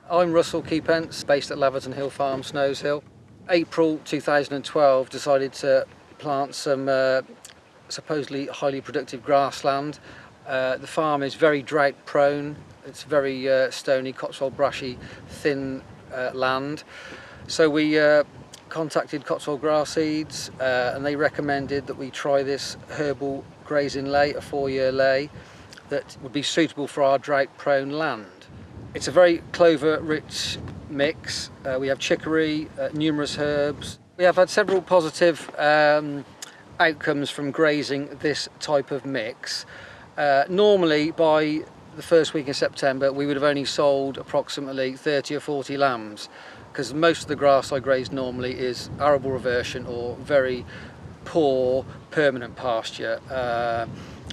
I'm Russell Keepence, based at Laverton Hill Farm, Snows Hill. April 2012 decided to plant some supposedly highly productive grassland. The farm is very drought prone, it's very stony, Cotswold Brashy, thin land. So we contacted Cotswold Grass Seeds and they recommended that we try this Herbal Grazing Ley, a 4-year ley that would be suitable for our drought prone land. It's a very clover rich mix. We have chicory, numerous herbs. We have had several positive outcomes from grazing this type of mix. Normally by the first week in September we would have only sold approximately 30 or 40 lambs, because most of the grass I graze normally is arable reversion or very poor permanent pasture,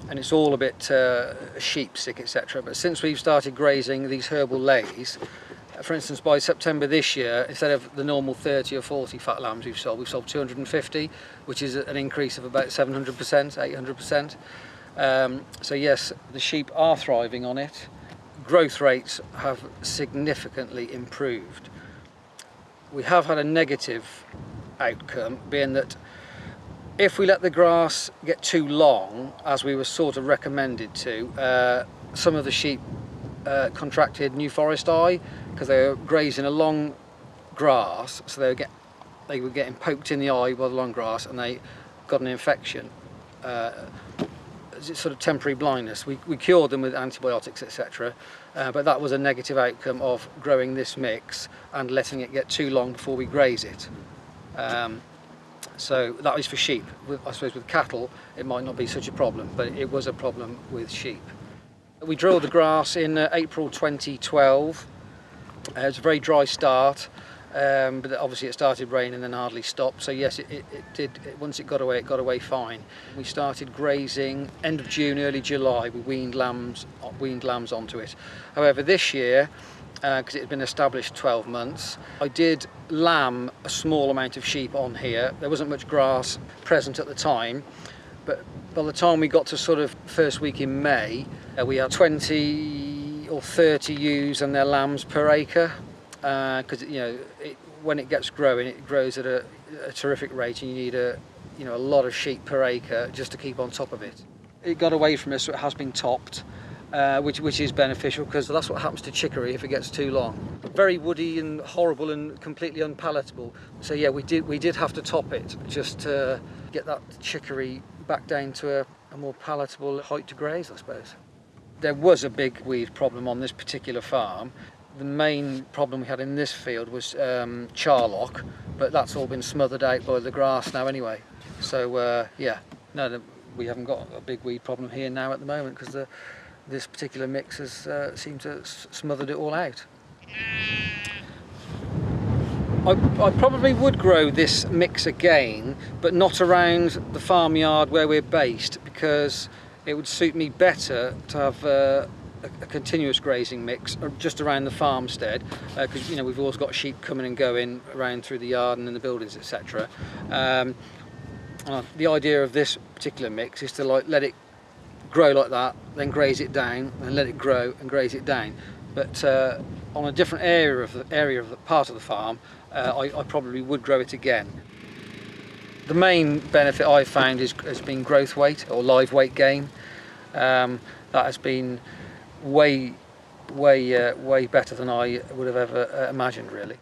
and it's all a bit sheep sick, etc. But since we've started grazing these herbal leys, for instance, by September this year, instead of the normal 30 or 40 fat lambs we've sold 250, which is an increase of about 700%, 800%. So yes, the sheep are thriving on it. Growth rates have significantly improved. We have had a negative outcome, being that if we let the grass get too long, as we were sort of recommended to, some of the sheep contracted New Forest eye, because they were grazing along grass, so they were getting poked in the eye by the long grass and they got an infection. It's sort of temporary blindness. We cured them with antibiotics, etc. But that was a negative outcome of growing this mix and letting it get too long before we graze it. So that is for sheep. I suppose with cattle it might not be such a problem, but it was a problem with sheep. We drilled the grass in April 2012. It was a very dry start, but obviously it started raining and then hardly stopped. So yes, it did. Once it got away fine. We started grazing end of June, early July. We weaned lambs onto it. However, this year, because it had been established 12 months, I did lamb a small amount of sheep on here. There wasn't much grass present at the time, but by the time we got to sort of first week in May, we had 20 or 30 ewes and their lambs per acre, because when it gets growing, it grows at a terrific rate, and you need a lot of sheep per acre just to keep on top of it. It got away from us, so it has been topped. Which is beneficial, because that's what happens to chicory if it gets too long. Very woody and horrible and completely unpalatable. So yeah, we did have to top it just to get that chicory back down to a more palatable height to graze, I suppose. There was a big weed problem on this particular farm. The main problem we had in this field was charlock, but that's all been smothered out by the grass now anyway. So yeah, no, we haven't got a big weed problem here now at the moment, because this particular mix has seemed to have smothered it all out. I probably would grow this mix again, but not around the farmyard where we're based, because it would suit me better to have a continuous grazing mix just around the farmstead, because we've always got sheep coming and going around through the yard and in the buildings, etc. The idea of this particular mix is to let it grow like that, then graze it down, and let it grow and graze it down. But on a different area of the part of the farm, I probably would grow it again. The main benefit I've found has been growth weight or live weight gain. That has been way better than I would have ever imagined, really.